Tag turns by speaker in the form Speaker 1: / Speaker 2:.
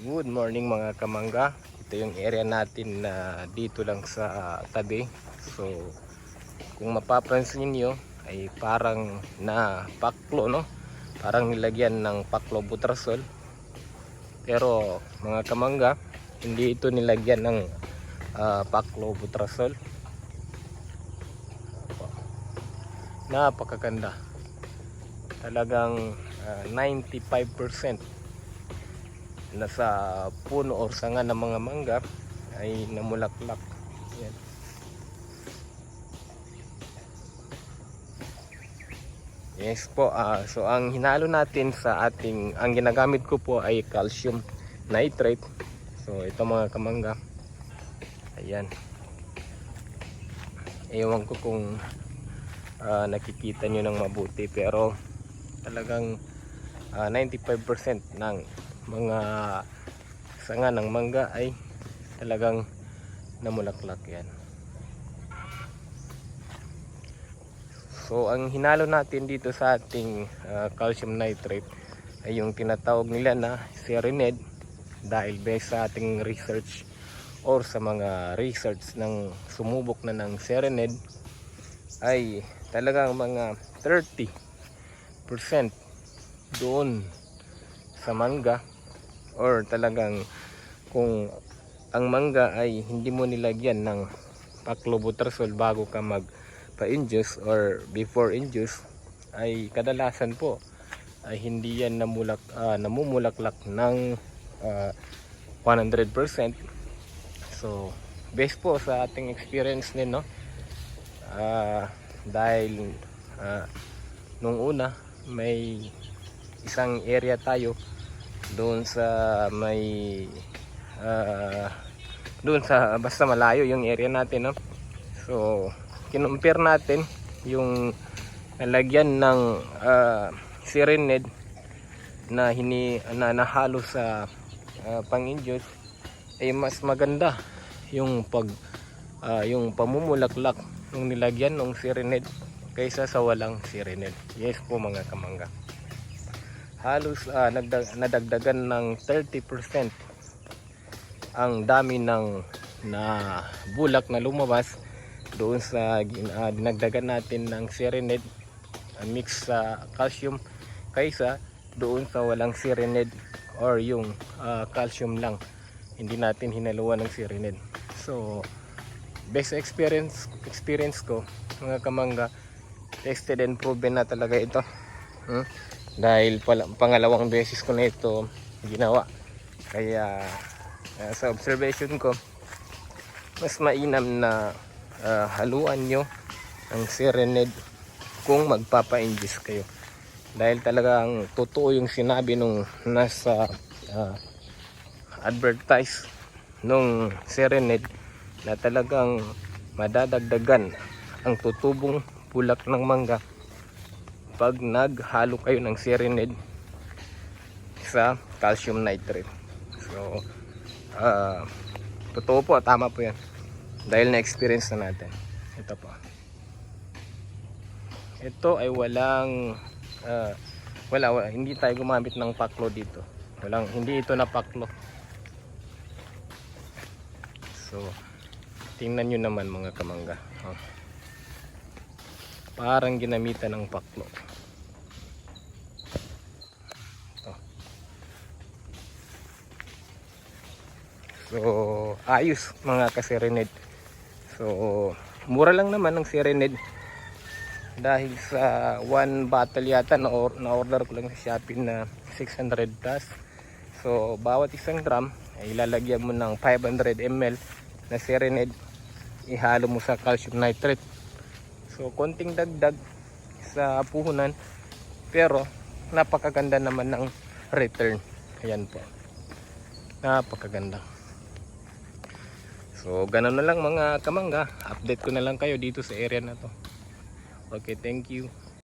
Speaker 1: Good morning mga kamangga. Ito yung area natin na dito lang sa tabi. So kung mapapansin niyo ay parang na paklo, no? Parang nilagyan ng paklo butrasol. Pero mga kamangga, hindi ito nilagyan ng paklo butrasol. Napakaganda. Talagang 95% nasa puno or sanga ng mga mangga ay namulaklak. Yan. Yes po, so ang hinalo natin sa ating, ang ginagamit ko po ay calcium nitrate. So ito mga kamangga, ayan, ewan ko kung nakikita nyo ng mabuti, pero talagang 95% ng mga sanga ng mangga ay talagang namulaklak. Yan. So ang hinalo natin dito sa ating calcium nitrate ay yung tinatawag nila na Serenade, dahil based sa ating research or sa mga research ng sumubok na ng Serenade ay talagang mga 30% doon sa mangga, or talagang kung ang mangga ay hindi mo nilagyan ng paclobutrazol bago ka magpa-induce or before induce, ay kadalasan po ay hindi yan namumulaklak ng 100%. So based po sa ating experience din, no, dahil nung una may isang area tayo doon sa may doon sa basta malayo yung area natin, no? So kinumpir natin yung nalagyan ng Serenade na nahalo sa pang-induce, ay mas maganda yung yung pamumulaklak ng nilagyan ng Serenade kaysa sa walang Serenade. Yes po mga kamangga. Halos nadagdagan ng 30% ang dami ng bulak na lumabas doon sa dinagdagan natin ng Serenade mix sa calcium kaysa doon sa walang Serenade or yung calcium lang, hindi natin hinaluan ng Serenade. So best experience ko mga kamangga, tested and proven na talaga ito. Dahil pangalawang beses ko na ito ginawa, kaya sa observation ko mas mainam na haluan nyo ang Serenade kung magpapa-induce kayo, dahil talagang totoo yung sinabi nung nasa advertise nung Serenade na talagang madadagdagan ang tutubong bulak ng mangga pag naghalo kayo ng Serenade sa calcium nitrate. So totoo po, tama po yan, dahil na-experience na natin. Ito po, ito ay walang hindi tayo gumamit ng paklo dito. Hindi ito na paklo. So tingnan nyo naman mga kamangga, parang ginamitan ng paklo. So ayos mga ka-Serenade. So mura lang naman ng Serenade, dahil sa 1 bottle yata na order ko lang sa Shopee na 600 plus. So bawat isang drum ay ilalagyan mo ng 500 ml na Serenade, ihalo mo sa calcium nitrate. So konting dagdag sa puhunan, pero napakaganda naman ng return. Ayan po, napakaganda. So ganun na lang mga kamangga, update ko na lang kayo dito sa area na to. Okay, thank you.